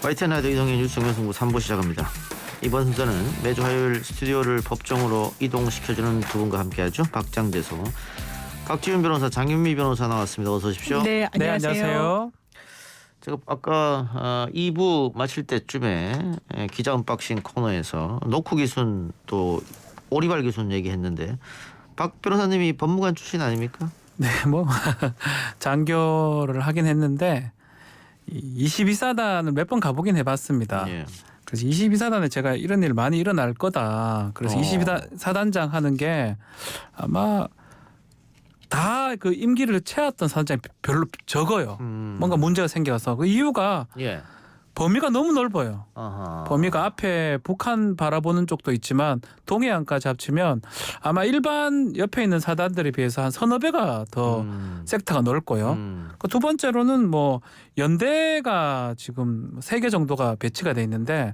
YTN 라디오 이동의 뉴스 정면승부 3부 시작합니다. 이번 순서는 매주 화요일 스튜디오를 법정으로 이동시켜주는 두 분과 함께하죠. 박장대소, 박지훈 변호사, 장윤미 변호사 나왔습니다. 어서 오십시오. 네, 안녕하세요. 네, 안녕하세요. 제가 아까 2부 마칠 때쯤에 기자 언박싱 코너에서 노크 기순 또 오리발 기순 얘기했는데 박 변호사님이 법무관 출신 아닙니까? 네, 뭐 장교를 하긴 했는데 22사단을 몇 번 가보긴 해봤습니다. 예. 그래서 22사단에 제가 이런 일 많이 일어날 거다. 그래서 22사단장 하는 게 아마 다 그 임기를 채웠던 사단장이 별로 적어요. 뭔가 문제가 생겨서 그 이유가 예. 범위가 너무 넓어요. 아하. 범위가 앞에 북한 바라보는 쪽도 있지만 동해안까지 합치면 아마 일반 옆에 있는 사단들에 비해서 한 서너 배가 더 섹터가 넓고요. 그 두 번째로는 뭐 연대가 지금 3개 정도가 배치가 돼 있는데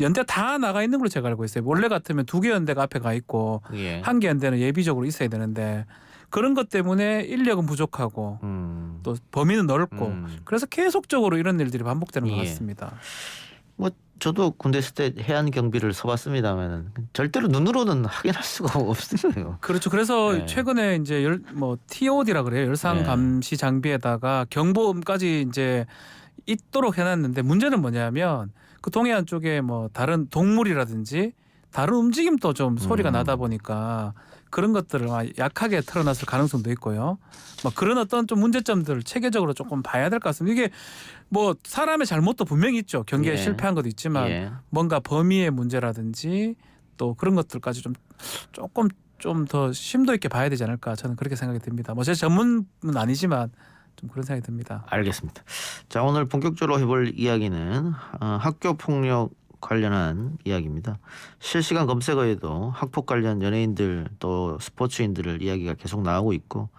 연대 다 나가 있는 걸로 제가 알고 있어요. 원래 같으면 2개 연대가 앞에 가 있고 예. 1개 연대는 예비적으로 있어야 되는데 그런 것 때문에 인력은 부족하고 또 범위는 넓고 그래서 계속적으로 이런 일들이 반복되는 것 예. 같습니다. 뭐 저도 군대 있을 때 해안 경비를 서봤습니다만 절대로 눈으로는 확인할 수가 없어요. 그렇죠. 그래서 네. 최근에 이제 TOD라 그래요. 열상 네. 감시 장비에다가 경보음까지 이제 있도록 해놨는데 문제는 뭐냐면 그 동해안 쪽에 뭐 다른 동물이라든지 다른 움직임도 좀 소리가 나다 보니까 그런 것들을 약하게 털어놨을 가능성도 있고요. 뭐 그런 어떤 좀 문제점들을 체계적으로 조금 봐야 될 것 같습니다. 이게 뭐 사람의 잘못도 분명히 있죠. 경계에 예. 실패한 것도 있지만 예. 뭔가 범위의 문제라든지 또 그런 것들까지 조금 좀 더 심도 있게 봐야 되지 않을까 저는 그렇게 생각이 듭니다. 뭐 제 전문은 아니지만 좀 그런 생각이 듭니다. 알겠습니다. 자, 오늘 본격적으로 해볼 이야기는 학교 폭력 관련한 이야기입니다. 실시간 검색어에도 학폭 관련 연예인들 또 스포츠인들을 이야기가 계속 나오고 있고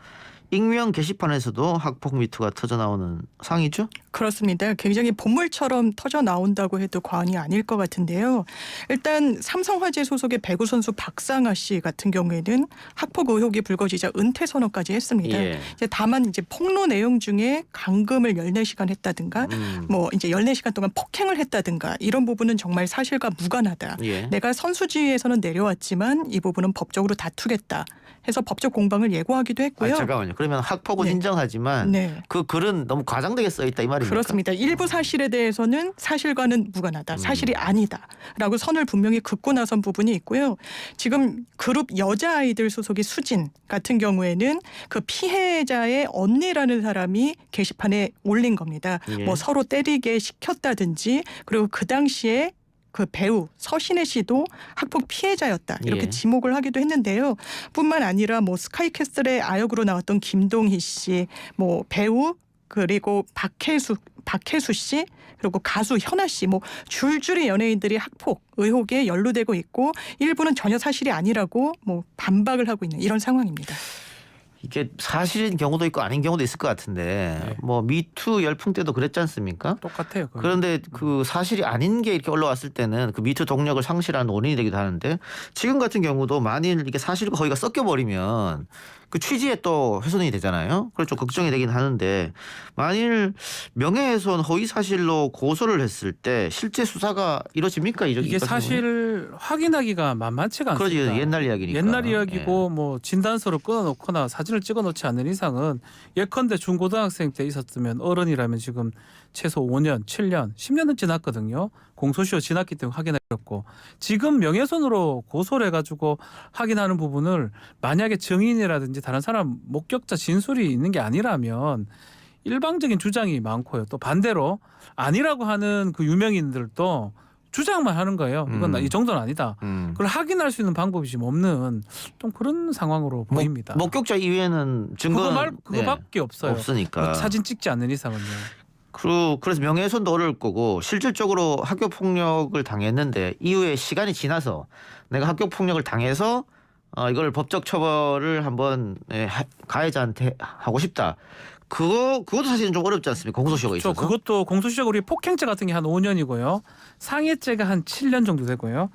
익명 게시판에서도 학폭 미투가 터져 나오는 상황이죠? 그렇습니다. 굉장히 본물처럼 터져 나온다고 해도 과언이 아닐 것 같은데요. 일단 삼성화재 소속의 배구 선수 박상아 씨 같은 경우에는 학폭 의혹이 불거지자 은퇴 선언까지 했습니다. 예. 다만 이제 폭로 내용 중에 감금을 14시간 했다든가 뭐 이제 14시간 동안 폭행을 했다든가 이런 부분은 정말 사실과 무관하다. 예. 내가 선수지에서는 내려왔지만 이 부분은 법적으로 다투겠다 해서 법적 공방을 예고하기도 했고요. 잠깐만요. 그러면 학폭은 네. 인정하지만 네. 그 글은 너무 과장되게 써 있다 이 말입니까? 그렇습니다. 일부 사실에 대해서는 사실과는 무관하다. 사실이 아니다라고 선을 분명히 긋고 나선 부분이 있고요. 지금 그룹 여자아이들 소속의 수진 같은 경우에는 그 피해자의 언니라는 사람이 게시판에 올린 겁니다. 예. 뭐 서로 때리게 시켰다든지 그리고 그 당시에 그 배우 서신혜 씨도 학폭 피해자였다 이렇게 예. 지목을 하기도 했는데요. 뿐만 아니라 뭐 스카이캐슬의 아역으로 나왔던 김동희 씨, 뭐 배우 그리고 박혜수 씨 그리고 가수 현아 씨 뭐 줄줄이 연예인들이 학폭 의혹에 연루되고 있고 일부는 전혀 사실이 아니라고 뭐 반박을 하고 있는 이런 상황입니다. 이게 사실인 경우도 있고 아닌 경우도 있을 것 같은데 네. 뭐 미투 열풍 때도 그랬지 않습니까? 똑같아요. 그건. 그런데 그 사실이 아닌 게 이렇게 올라왔을 때는 그 미투 동력을 상실하는 원인이 되기도 하는데 지금 같은 경우도 만일 이게 사실과 거기가 섞여버리면 그 취지에 또 훼손이 되잖아요. 그래서 좀 걱정이 되긴 하는데 만일 명예훼손 허위 사실로 고소를 했을 때 실제 수사가 이루어집니까? 이게 사실 확인하기가 만만치가 그러지 않습니다. 옛날 이야기니까. 옛날 이야기고 뭐 진단서를 끊어놓거나 사진을 찍어놓지 않는 이상은 예컨대 중고등학생 때 있었으면 어른이라면 지금 최소 5년, 7년, 10년은 지났거든요. 공소시효 지났기 때문에 확인하기 어렵고 지금 명예훼손으로 고소를 해가지고 확인하는 부분을 만약에 증인이라든지 다른 사람 목격자 진술이 있는 게 아니라면 일방적인 주장이 많고요. 또 반대로 아니라고 하는 그 유명인들도 주장만 하는 거예요. 이건 이 정도는 아니다. 그걸 확인할 수 있는 방법이 지금 없는 좀 그런 상황으로 보입니다. 목격자 이외에는 증거는 그거밖에 없어요. 없으니까. 뭐 사진 찍지 않는 이상은요. 그래서 명예훼손도 어려울 거고 실질적으로 학교 폭력을 당했는데 이후에 시간이 지나서 내가 학교 폭력을 당해서 이걸 법적 처벌을 한번 가해자한테 하고 싶다. 그것도 사실은 좀 어렵지 않습니까? 공소시효가 그렇죠. 있어서. 그것도 공소시효가 우리 폭행죄 같은 게 한 5년이고요. 상해죄가 한 7년 정도 되고요.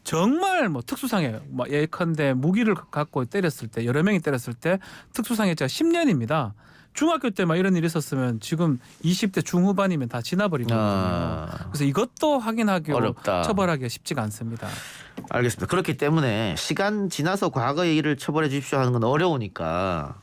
정말 뭐 특수상해, 뭐 예컨대 무기를 갖고 때렸을 때 여러 명이 때렸을 때 특수상해죄가 10년입니다. 중학교 때만 이런 일이 있었으면 지금 20대 중후반이면 다 지나버리거든요. 그래서 이것도 확인하기 어렵다. 처벌하기가 쉽지가 않습니다. 알겠습니다. 그렇기 때문에 시간 지나서 과거의 일을 처벌해 주십시오 하는 건 어려우니까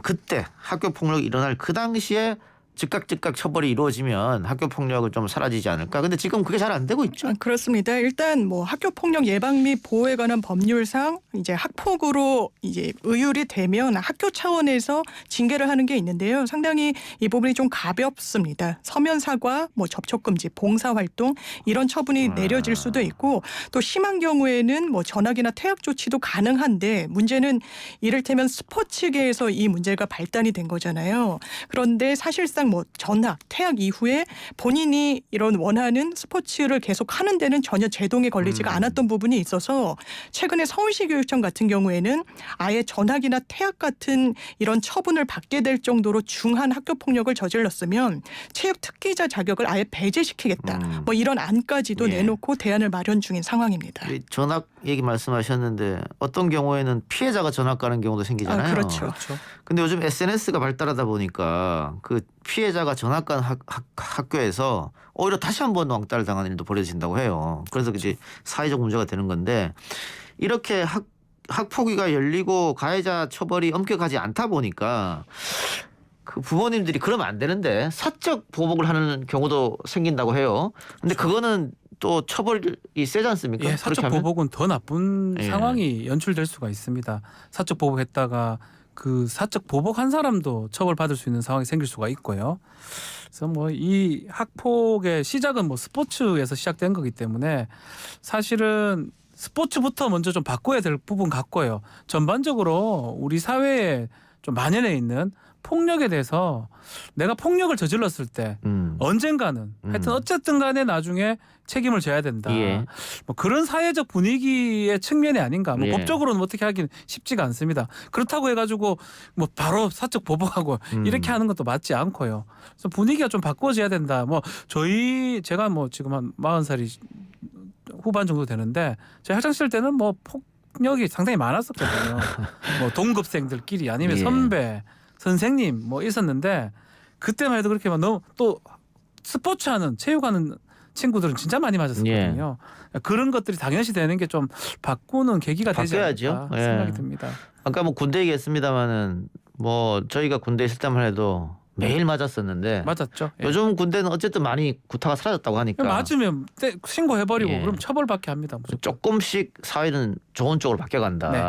그때 학교 폭력이 일어날 그 당시에 즉각 처벌이 이루어지면 학교 폭력은 좀 사라지지 않을까. 근데 지금 그게 잘 안 되고 있죠. 그렇습니다. 일단 뭐 학교 폭력 예방 및 보호에 관한 법률상 이제 학폭으로 이제 의율이 되면 학교 차원에서 징계를 하는 게 있는데요. 상당히 이 부분이 좀 가볍습니다. 서면 사과, 뭐 접촉 금지, 봉사 활동 이런 처분이 내려질 수도 있고 또 심한 경우에는 뭐 전학이나 퇴학 조치도 가능한데 문제는 이를테면 스포츠계에서 이 문제가 발단이 된 거잖아요. 그런데 사실상 뭐 전학, 퇴학 이후에 본인이 이런 원하는 스포츠를 계속 하는 데는 전혀 제동이 걸리지가 않았던 부분이 있어서 최근에 서울시 교육청 같은 경우에는 아예 전학이나 퇴학 같은 이런 처분을 받게 될 정도로 중한 학교 폭력을 저질렀으면 체육 특기자 자격을 아예 배제시키겠다. 뭐 이런 안까지도 예. 내놓고 대안을 마련 중인 상황입니다. 전학 얘기 말씀하셨는데 어떤 경우에는 피해자가 전학 가는 경우도 생기잖아요. 그렇죠. 그렇죠. 근데 요즘 SNS가 발달하다 보니까 그 피해자가 전학 간 학교에서 오히려 다시 한번 왕따를 당하는 일도 벌어진다고 해요. 그래서 이제 사회적 문제가 되는 건데 이렇게 학폭위가 열리고 가해자 처벌이 엄격하지 않다 보니까 그 부모님들이 그러면 안 되는데 사적 보복을 하는 경우도 생긴다고 해요. 근데 그거는 또 처벌이 세지 않습니까? 예, 그렇게 사적 하면? 보복은 더 나쁜 예. 상황이 연출될 수가 있습니다. 사적 보복했다가 그 사적 보복한 사람도 처벌받을 수 있는 상황이 생길 수가 있고요. 그래서 뭐 이 학폭의 시작은 뭐 스포츠에서 시작된 거기 때문에 사실은 스포츠부터 먼저 좀 바꿔야 될 부분 같고요. 전반적으로 우리 사회에 좀 만연해 있는 폭력에 대해서 내가 폭력을 저질렀을 때 언젠가는 하여튼 어쨌든 간에 나중에 책임을 져야 된다. 예. 뭐 그런 사회적 분위기의 측면이 아닌가. 뭐 예. 법적으로는 어떻게 하긴 쉽지가 않습니다. 그렇다고 해가지고 뭐 바로 사적 보복하고 이렇게 하는 것도 맞지 않고요. 그래서 분위기가 좀 바꿔져야 된다. 뭐 제가 뭐 지금 한 40살이 후반 정도 되는데 제 학창 시절 때는 뭐 폭력이 상당히 많았었거든요. 뭐 동급생들끼리 아니면 예. 선배, 선생님 뭐 있었는데 그때만 해도 그렇게 막 너무 또 스포츠하는 체육하는 친구들은 진짜 많이 맞았었거든요. 그런 것들이 당연시 되는 게 좀 바꾸는 계기가 되지 바뀌어야죠. 않을까 예. 생각이 듭니다. 아까 뭐 군대 얘기했습니다마는 뭐 저희가 군대 있을 때만 해도 매일 맞았었는데 맞았죠. 예. 요즘 군대는 어쨌든 많이 구타가 사라졌다고 하니까 맞으면 신고해버리고 예. 그럼 처벌받게 합니다. 무조건. 조금씩 사회는 좋은 쪽으로 바뀌어간다. 네.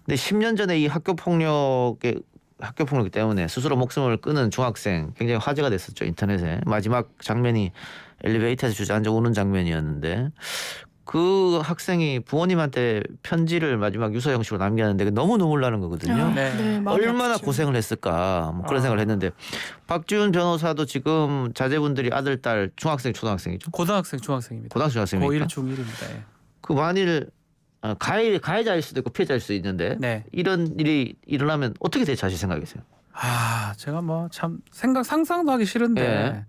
근데 10년 전에 이 학교 폭력 때문에 스스로 목숨을 끊은 중학생 굉장히 화제가 됐었죠. 인터넷에. 마지막 장면이 엘리베이터에서 주저앉아 우는 장면이었는데 그 학생이 부모님한테 편지를 마지막 유서 형식으로 남겼는데 너무 눈물 나는 거거든요. 네. 마음이 얼마나 아프죠. 고생을 했을까 뭐 그런 생각을 했는데 박지훈 변호사도 지금 자제분들이 아들 딸 중학생 초등학생이죠. 고등학생, 중학생입니다. 고등학생 중학생입니까? 고1, 중1입니다. 예. 그 만일 가해자일 수도 있고 피해자일 수도 있는데 네. 이런 일이 일어나면 어떻게 대처하실 생각이세요? 제가 뭐 참 상상도 하기 싫은데 예.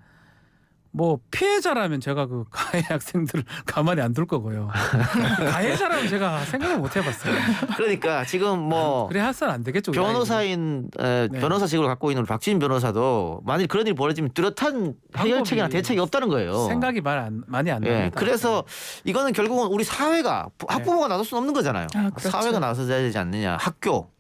뭐 피해자라면 제가 그 가해 학생들을 가만히 안 둘 거고요. 가해자라면 제가 생각을 못 해봤어요. 그러니까 지금 뭐 그래 해서는 안 되겠죠. 우리 변호사인 네. 변호사직을 갖고 있는 우리 박지훈 변호사도 만일 그런 일이 벌어지면 뚜렷한 해결책이나 방법이 대책이 없다는 거예요. 생각이 많이 안 예, 납니다. 그래서 이거는 결국은 우리 사회가 학부모가 나설 수는 없는 거잖아요. 그렇죠. 사회가 나서야 되지 않느냐. 학교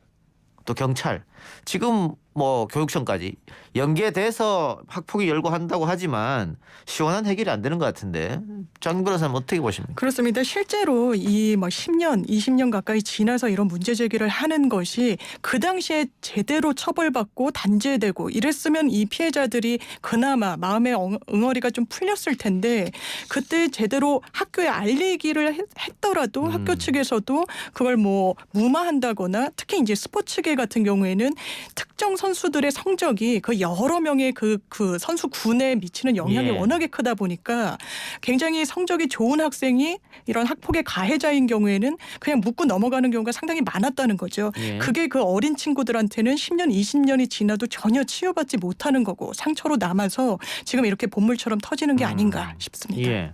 또 경찰 지금 뭐 교육청까지 연계돼서 학폭이 열고 한다고 하지만 시원한 해결이 안 되는 것 같은데 장 변호사님 어떻게 보십니까? 그렇습니다. 실제로 이 뭐 10년, 20년 가까이 지나서 이런 문제 제기를 하는 것이 그 당시에 제대로 처벌받고 단죄되고 이랬으면 이 피해자들이 그나마 마음의 응어리가 좀 풀렸을 텐데 그때 제대로 학교에 알리기를 했더라도 학교 측에서도 그걸 뭐 무마한다거나 특히 이제 스포츠계 같은 경우에는 특정 선수들의 성적이 그 여러 명의 그 선수군에 미치는 영향이 예. 워낙에 크다 보니까 굉장히 성적이 좋은 학생이 이런 학폭의 가해자인 경우에는 그냥 묻고 넘어가는 경우가 상당히 많았다는 거죠. 예. 그게 그 어린 친구들한테는 10년, 20년이 지나도 전혀 치유받지 못하는 거고 상처로 남아서 지금 이렇게 본물처럼 터지는 게 아닌가 싶습니다. 예.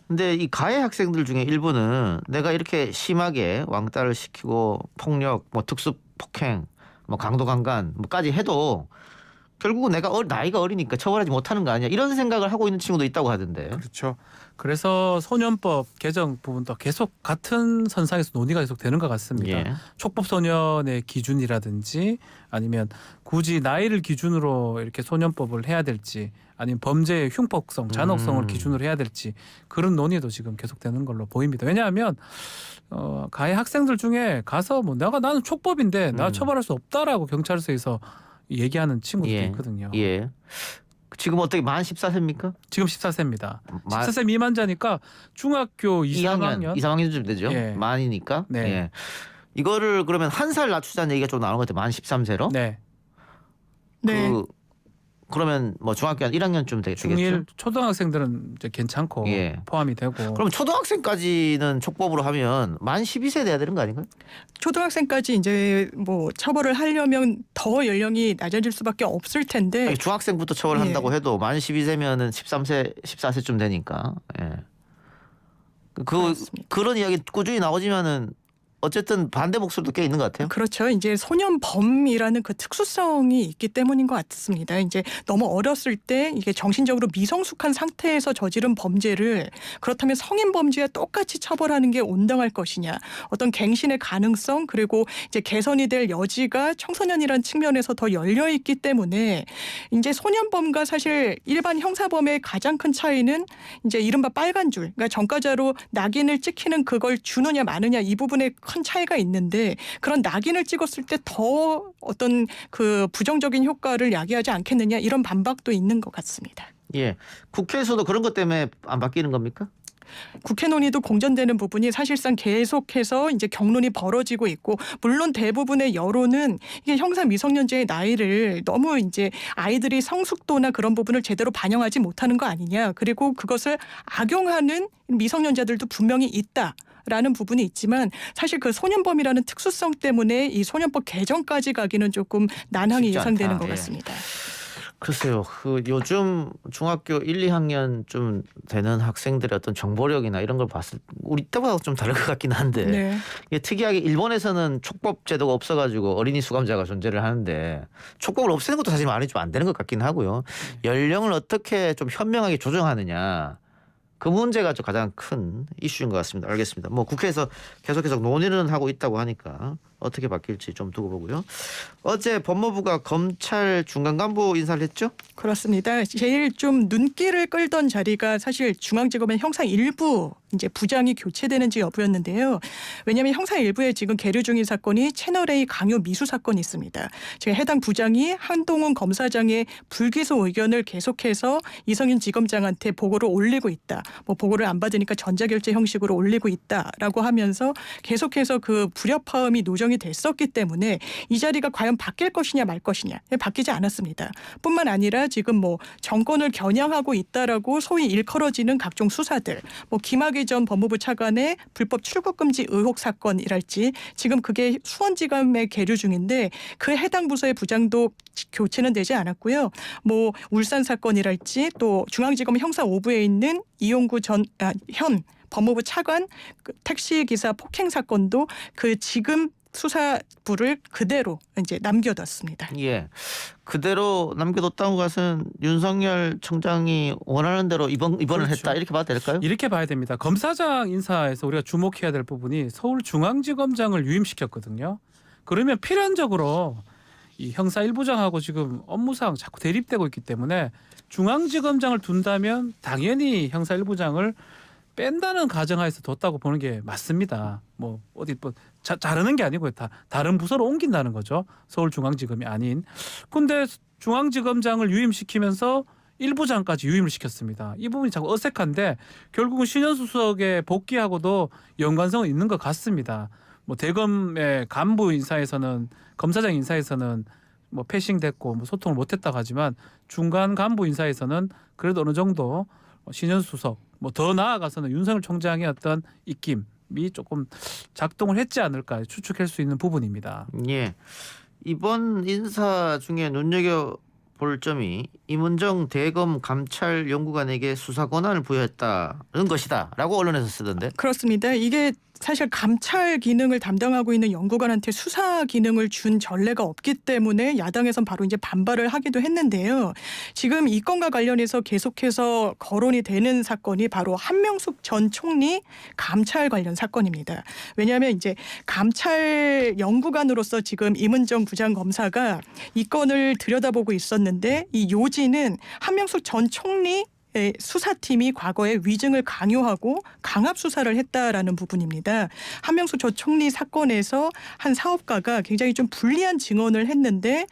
근데 이 가해 학생들 중에 일부는 내가 이렇게 심하게 왕따를 시키고 폭력, 뭐 특수 폭행 뭐 강도강간 뭐까지 해도 결국은 내가 나이가 어리니까 처벌하지 못하는 거 아니야 이런 생각을 하고 있는 친구도 있다고 하던데. 그렇죠. 그래서 소년법 개정 부분도 계속 같은 선상에서 논의가 계속 되는 것 같습니다. 예. 촉법 소년의 기준이라든지 아니면 굳이 나이를 기준으로 이렇게 소년법을 해야 될지 아니면 범죄의 흉폭성, 잔혹성을 기준으로 해야 될지 그런 논의도 지금 계속되는 걸로 보입니다. 왜냐하면 가해 학생들 중에 가서 뭐 나는 촉법인데 나 처벌할 수 없다라고 경찰서에서 얘기하는 친구들도 예. 있거든요. 예. 지금 어떻게 만 14세입니까? 지금 14세입니다. 14세 미만자니까 중학교 2, 3학년. 2, 3학년쯤 되죠. 예. 만이니까. 네. 예. 이거를 그러면 한 살 낮추자는 얘기가 좀 나오는 것 같아요. 만 13세로. 네. 네. 그러면 뭐 중학교 한 1학년쯤 되겠죠. 중1 초등학생들은 이제 괜찮고 예. 포함이 되고. 그럼 초등학생까지는 촉법으로 하면 만 12세 돼야 되는 거 아닌가요? 초등학생까지 이제 뭐 처벌을 하려면 더 연령이 낮아질 수밖에 없을 텐데 아니, 중학생부터 처벌한다고 해도 만 12세면은 13세, 14세쯤 되니까. 예. 그렇습니다. 그런 이야기 꾸준히 나오지만은 어쨌든 반대 목소리도 꽤 있는 것 같아요. 그렇죠. 이제 소년범이라는 그 특수성이 있기 때문인 것 같습니다. 이제 너무 어렸을 때 이게 정신적으로 미성숙한 상태에서 저지른 범죄를 그렇다면 성인 범죄와 똑같이 처벌하는 게 온당할 것이냐. 어떤 갱신의 가능성 그리고 이제 개선이 될 여지가 청소년이라는 측면에서 더 열려 있기 때문에 이제 소년범과 사실 일반 형사범의 가장 큰 차이는 이제 이른바 빨간 줄, 그러니까 전과자로 낙인을 찍히는 그걸 주느냐 마느냐 이 부분에 큰 차이가 있는데 그런 낙인을 찍었을 때 더 어떤 그 부정적인 효과를 야기하지 않겠느냐 이런 반박도 있는 것 같습니다. 예. 국회에서도 그런 것 때문에 안 바뀌는 겁니까? 국회 논의도 공전되는 부분이 사실상 계속해서 이제 경론이 벌어지고 있고 물론 대부분의 여론은 이게 형사 미성년자의 나이를 너무 이제 아이들이 성숙도나 그런 부분을 제대로 반영하지 못하는 거 아니냐 그리고 그것을 악용하는 미성년자들도 분명히 있다. 라는 부분이 있지만 사실 그 소년범이라는 특수성 때문에 이 소년법 개정까지 가기는 조금 난항이 쉽지 예상되는 않다. 것 예. 같습니다. 글쎄요. 요즘 중학교 1, 2학년쯤 되는 학생들의 어떤 정보력이나 이런 걸 봤을 우리 때보다 좀 다를 것 같긴 한데 네. 이게 특이하게 일본에서는 촉법 제도가 없어가지고 어린이 수감자가 존재를 하는데 촉법을 없애는 것도 사실 말이 좀 안 되는 것 같긴 하고요. 연령을 어떻게 좀 현명하게 조정하느냐. 그 문제가 좀 가장 큰 이슈인 것 같습니다. 알겠습니다. 뭐 국회에서 계속해서 논의는 하고 있다고 하니까 어떻게 바뀔지 좀 두고 보고요. 어제 법무부가 검찰 중간 간부 인사를 했죠? 그렇습니다. 제일 좀 눈길을 끌던 자리가 사실 중앙지검의 형사 1부 이제 부장이 교체되는지 여부였는데요. 왜냐하면 형사 1부에 지금 계류 중인 사건이 채널A 강요 미수 사건이 있습니다. 지금 해당 부장이 한동훈 검사장의 불기소 의견을 계속해서 이성윤 지검장한테 보고를 올리고 있다. 뭐 보고를 안 받으니까 전자결제 형식으로 올리고 있다라고 하면서 계속해서 그 불협화음이 노정이 됐었기 때문에 이 자리가 과연 바뀔 것이냐 말 것이냐 바뀌지 않았습니다. 뿐만 아니라 지금 뭐 정권을 겨냥하고 있다라고 소위 일컬어지는 각종 수사들, 뭐 김학의 전 법무부 차관의 불법 출국 금지 의혹 사건이랄지 지금 그게 수원지검에 계류 중인데 그 해당 부서의 부장도 교체는 되지 않았고요. 뭐 울산 사건이랄지 또 중앙지검 형사 5부에 있는 이용구 현 법무부 차관 그 택시기사 폭행 사건도 그 지금 수사부를 그대로 이제 남겨뒀습니다. 예. 그대로 남겨뒀다고 것은 윤석열 청장이 원하는 대로 이번을 그렇죠. 했다 이렇게 봐도 될까요? 이렇게 봐야 됩니다. 검사장 인사에서 우리가 주목해야 될 부분이 서울중앙지검장을 유임시켰거든요. 그러면 필연적으로 이 형사 1부장하고 지금 업무상 자꾸 대립되고 있기 때문에 중앙지검장을 둔다면 당연히 형사 1부장을 뺀다는 가정하에서 뒀다고 보는 게 맞습니다. 뭐 어디 뭐 자르는 게 아니고요. 다 다른 부서로 옮긴다는 거죠. 서울중앙지검이 아닌. 근데 중앙지검장을 유임시키면서 1부장까지 유임을 시켰습니다. 이 부분이 자꾸 어색한데 결국은 신현수 수석의 복귀하고도 연관성은 있는 것 같습니다. 뭐 대검의 간부 인사에서는 검사장 인사에서는 뭐 패싱됐고 뭐 소통을 못했다고 하지만 중간 간부 인사에서는 그래도 어느 정도 신현수 수석 뭐 더 나아가서는 윤석열 총장의 어떤 입김이 조금 작동을 했지 않을까 추측할 수 있는 부분입니다. 예. 이번 인사 중에 눈여겨 볼 점이 임은정 대검 감찰 연구관에게 수사 권한을 부여했다는 것이다라고 언론에서 쓰던데. 그렇습니다. 이게 사실 감찰 기능을 담당하고 있는 연구관한테 수사 기능을 준 전례가 없기 때문에 야당에선 바로 이제 반발을 하기도 했는데요. 지금 이 건과 관련해서 계속해서 거론이 되는 사건이 바로 한명숙 전 총리 감찰 관련 사건입니다. 왜냐하면 이제 감찰 연구관으로서 지금 임은정 부장검사가 이 건을 들여다보고 있었는데 이 요지는 한명숙 전 총리 수사팀이 과거에 위증을 강요하고 강압 수사를 했다라는 부분입니다. 한명숙 전 총리 사건에서 한 사업가가 굉장히 좀 불리한 증언을 했는데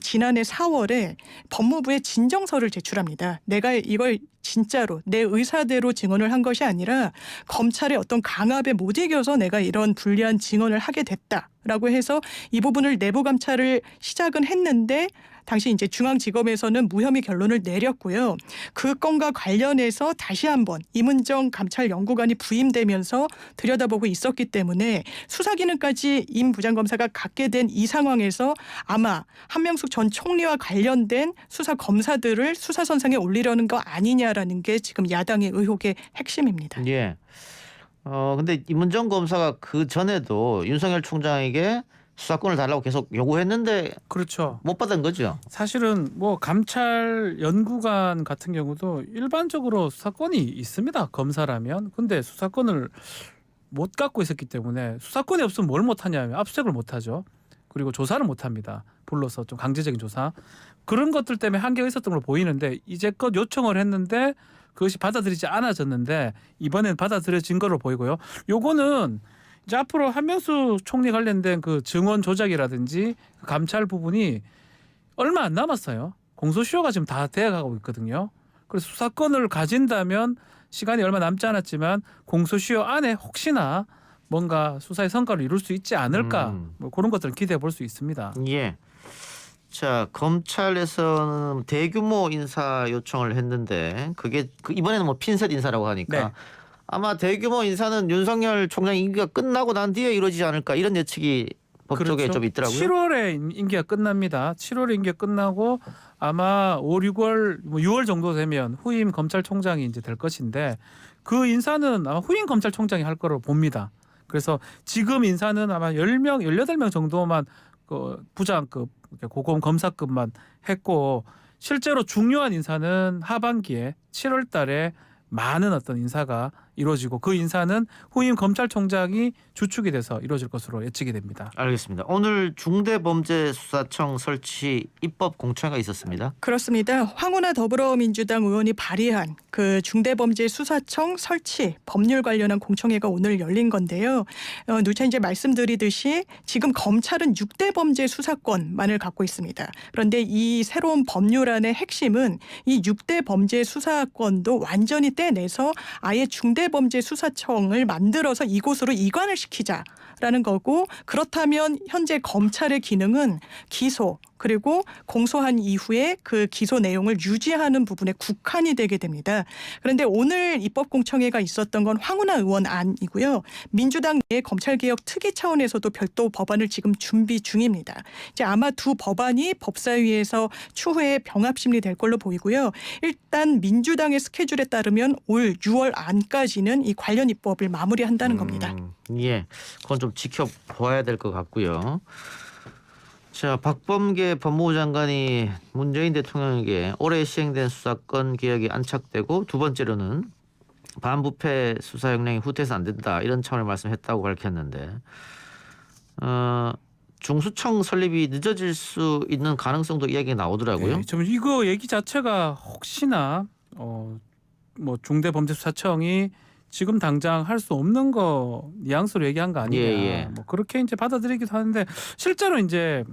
지난해 4월에 법무부에 진정서를 제출합니다. 내가 이걸 진짜로 내 의사대로 증언을 한 것이 아니라 검찰의 어떤 강압에 못 이겨서 내가 이런 불리한 증언을 하게 됐다라고 해서 이 부분을 내부 감찰을 시작은 했는데 당시 이제 중앙지검에서는 무혐의 결론을 내렸고요. 그 건과 관련해서 다시 한번 임은정 감찰연구관이 부임되면서 들여다보고 있었기 때문에 수사 기능까지 임 부장검사가 갖게 된 이 상황에서 아마 한명숙 전 총리와 관련된 수사 검사들을 수사선상에 올리려는 거 아니냐라는 게 지금 야당의 의혹의 핵심입니다. 예. 근데 임은정 검사가 그 전에도 윤석열 총장에게 수사권을 달라고 계속 요구했는데 그렇죠. 못 받은 거죠. 사실은 뭐 감찰 연구관 같은 경우도 일반적으로 수사권이 있습니다. 검사라면. 근데 수사권을 못 갖고 있었기 때문에 수사권이 없으면 뭘 못하냐면 압수수색을 못하죠. 그리고 조사를 못합니다. 불러서 좀 강제적인 조사. 그런 것들 때문에 한계가 있었던 걸로 보이는데 이제껏 요청을 했는데 그것이 받아들이지 않아졌는데 이번엔 받아들여진 걸로 보이고요. 요거는 이제 앞으로 한명수 총리 관련된 그 증언 조작이라든지 그 감찰 부분이 얼마 안 남았어요. 공소시효가 지금 다 돼가고 있거든요. 그래서 수사권을 가진다면 시간이 얼마 남지 않았지만 공소시효 안에 혹시나 뭔가 수사의 성과를 이룰 수 있지 않을까 뭐 그런 것들을 기대해 볼 수 있습니다. 예. 자, 검찰에서는 대규모 인사 요청을 했는데 그게 이번에는 뭐 핀셋 인사라고 하니까 네. 아마 대규모 인사는 윤석열 총장 임기가 끝나고 난 뒤에 이루어지지 않을까 이런 예측이 법조계에 그렇죠. 좀 있더라고요. 7월에 임기가 끝납니다. 7월에 임기가 끝나고 아마 5, 6월, 뭐 6월 정도 되면 후임 검찰총장이 이제 될 것인데 그 인사는 아마 후임 검찰총장이 할 거로 봅니다. 그래서 지금 인사는 아마 10명, 18명 정도만 그 부장급, 고검 검사급만 했고 실제로 중요한 인사는 하반기에 7월 달에 많은 어떤 인사가 이루어지고 그 인사는 후임 검찰총장이 주축이 돼서 이루어질 것으로 예측이 됩니다. 알겠습니다. 오늘 중대범죄수사청 설치 입법 공청회가 있었습니다. 그렇습니다. 황운하 더불어민주당 의원이 발의한 그 중대범죄수사청 설치 법률 관련한 공청회가 오늘 열린 건데요. 누차 이제 말씀드리듯이 지금 검찰은 6대 범죄 수사권만을 갖고 있습니다. 그런데 이 새로운 법률안의 핵심은 이 6대 범죄 수사권도 완전히 떼내서 아예 중대범죄수사청을 만들어서 이곳으로 이관을 시키자라는 거고 그렇다면 현재 검찰의 기능은 기소 그리고 공소한 이후에 그 기소 내용을 유지하는 부분에 국한이 되게 됩니다. 그런데 오늘 입법공청회가 있었던 건 황운하 의원 안이고요. 민주당 내 검찰개혁 특위 차원에서도 별도 법안을 지금 준비 중입니다. 이제 아마 두 법안이 법사위에서 추후에 병합 심리될 걸로 보이고요. 일단 민주당의 스케줄에 따르면 올 6월 안까지는 이 관련 입법을 마무리한다는 겁니다. 예, 그건 좀 지켜봐야 될 것 같고요. 자, 박범계 법무부 장관이 문재인 대통령에게 올해 시행된 수사권 개혁이 안착되고 두 번째로는 반부패 수사 역량이 후퇴해서 안 된다 이런 차원의 말씀했다고 밝혔는데 중수청 설립이 늦어질 수 있는 가능성도 이야기가 나오더라고요. 네, 좀 이거 얘기 자체가 혹시나 뭐 중대범죄수사청이 지금 당장 할 수 없는 거 뉘앙스로 얘기한 거 아니냐. 예. 뭐 그렇게 이제 받아들이기도 하는데 실제로 이제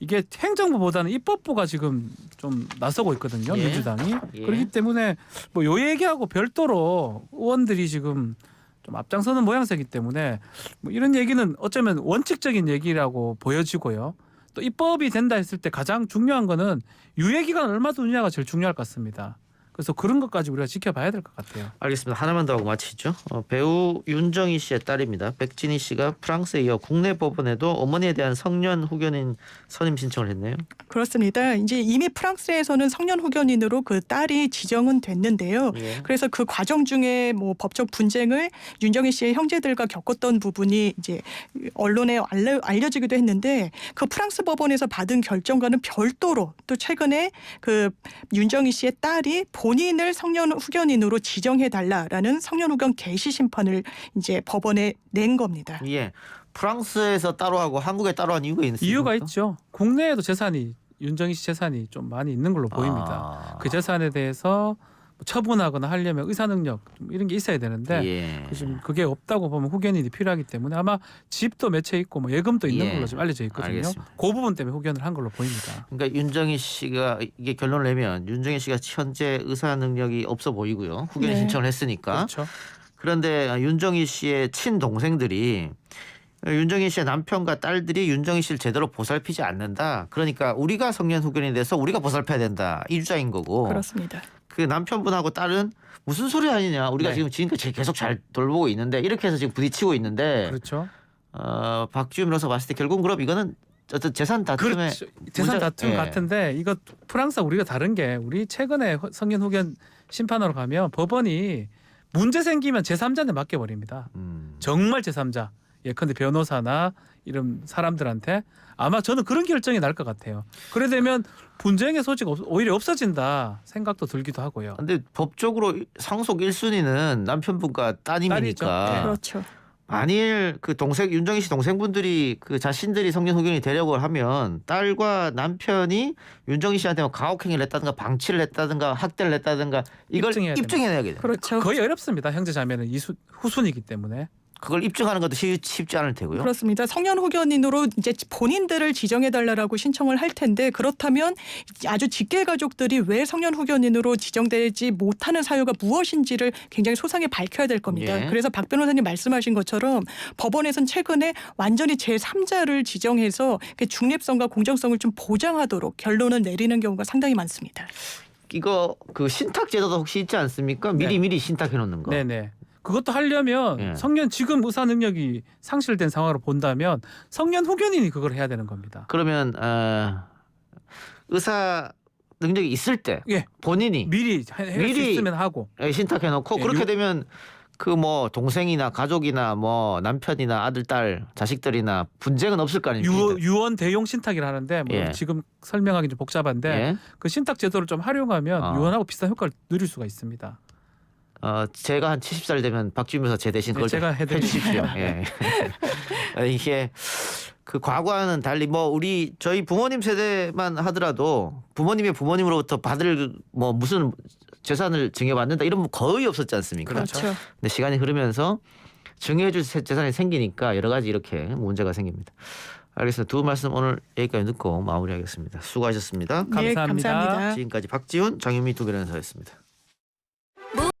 이게 행정부보다는 입법부가 지금 좀 나서고 있거든요. 예. 민주당이. 예. 그렇기 때문에 뭐 요 얘기하고 별도로 의원들이 지금 좀 앞장서는 모양새이기 때문에 뭐 이런 얘기는 어쩌면 원칙적인 얘기라고 보여지고요. 또 입법이 된다 했을 때 가장 중요한 거는 유예 기간 얼마 두느냐가 제일 중요할 것 같습니다. 그래서 그런 것까지 우리가 지켜봐야 될 것 같아요. 알겠습니다. 하나만 더 하고 마치죠. 배우 윤정희 씨의 딸입니다. 백진희 씨가 프랑스에 이어 국내 법원에도 어머니에 대한 성년 후견인 선임 신청을 했네요. 그렇습니다. 이제 이미 프랑스에서는 성년 후견인으로 그 딸이 지정은 됐는데요. 예. 그래서 그 과정 중에 뭐 법적 분쟁을 윤정희 씨의 형제들과 겪었던 부분이 이제 언론에 알려지기도 했는데 그 프랑스 법원에서 받은 결정과는 별도로 또 최근에 그 윤정희 씨의 딸이 본인을 성년 후견인으로 지정해 달라라는 성년 후견 개시 심판을 이제 법원에 낸 겁니다. 예. 프랑스에서 따로 하고 한국에 따로 한 이유가 있습니까? 이유가 있죠. 국내에도 재산이 윤정희 씨 재산이 좀 많이 있는 걸로 보입니다. 아. 그 재산에 대해서 처분하거나 하려면 의사 능력 좀 이런 게 있어야 되는데 예. 지금 그게 없다고 보면 후견인이 필요하기 때문에 아마 집도 몇 채 있고 뭐 예금도 있는 예. 걸로 지금 알려져 있거든요. 알겠습니다. 그 부분 때문에 후견을 한 걸로 보입니다. 그러니까 윤정희 씨가 이게 결론을 내면 윤정희 씨가 현재 의사 능력이 없어 보이고요. 후견인 네. 신청을 했으니까. 그렇죠. 그런데 윤정희 씨의 친동생들이 윤정희 씨의 남편과 딸들이 윤정희 씨를 제대로 보살피지 않는다. 그러니까 우리가 성년 후견인이 돼서 우리가 보살펴야 된다. 이 주장인 거고. 그렇습니다. 그 남편분하고 딸은 무슨 소리 아니냐. 우리가 네. 지금 지금까지 계속 잘 돌보고 있는데 이렇게 해서 지금 부딪히고 있는데 그렇죠. 박지훈 변호사 봤을 때 결국은 그럼 이거는 어떤 재산 다툼에 그렇죠. 재산 문제- 다툼 예. 같은데 이거 프랑스와 우리가 다른 게 우리 최근에 성년 후견 심판하러 가면 법원이 문제 생기면 제3자한테 맡겨버립니다. 정말 제3자 예컨대 변호사나 이런 사람들한테 아마 저는 그런 결정이 날 것 같아요. 그래 되면 분쟁의 소지가 오히려 없어진다 생각도 들기도 하고요. 근데 법적으로 상속 1순위는 남편분과 따님이니까 딸이죠. 네. 그렇죠. 만일 그 동생 윤정희 씨 동생분들이 그 자신들이 성년 후견이 되려고 하면 딸과 남편이 윤정희 씨한테 뭐 가혹행위를 했다든가 방치를 했다든가 학대를 했다든가 이걸 입증해야 입증해내야 돼요. 그렇죠. 거의 어렵습니다. 형제 자매는 후순이기 때문에. 그걸 입증하는 것도 쉽지 않을 테고요. 그렇습니다. 성년 후견인으로 이제 본인들을 지정해 달라고 신청을 할 텐데 그렇다면 아주 직계 가족들이 왜 성년 후견인으로 지정되지 못하는 사유가 무엇인지를 굉장히 소상히 밝혀야 될 겁니다. 예. 그래서 박 변호사님 말씀하신 것처럼 법원에서는 최근에 완전히 제3자를 지정해서 그 중립성과 공정성을 좀 보장하도록 결론을 내리는 경우가 상당히 많습니다. 이거 그 신탁 제도도 혹시 있지 않습니까? 미리 신탁해 놓는 거. 네네. 그것도 하려면 예. 성년 지금 의사 능력이 상실된 상황으로 본다면 성년 후견인이 그걸 해야 되는 겁니다. 그러면 의사 능력이 있을 때 예. 본인이 미리 할 수 미리 있으면 하고. 신탁해 놓고 예, 그렇게 되면 그 뭐 동생이나 가족이나 뭐 남편이나 아들 딸 자식들이나 분쟁은 없을 거 아닙니까? 유언 대용 신탁이라 하는데 뭐 예. 지금 설명하기 좀 복잡한데 예. 그 신탁 제도를 좀 활용하면 아. 유언하고 비슷한 효과를 누릴 수가 있습니다. 제가 한 70살 되면 박지훈 변호사 제 대신 네, 그걸 제가 해주십시오. 예. 이게 그 과거와는 달리 뭐 저희 부모님 세대만 하더라도 부모님의 부모님으로부터 받을 뭐 무슨 재산을 증여받는다 이런 거 거의 없었지 않습니까? 그렇죠. 근데 시간이 흐르면서 증여해줄 재산이 생기니까 여러 가지 이렇게 문제가 생깁니다. 알겠습니다. 두 말씀 오늘 여기까지 듣고 마무리하겠습니다. 수고하셨습니다. 감사합니다. 네, 감사합니다. 지금까지 박지훈, 장윤미 두 변호사였습니다.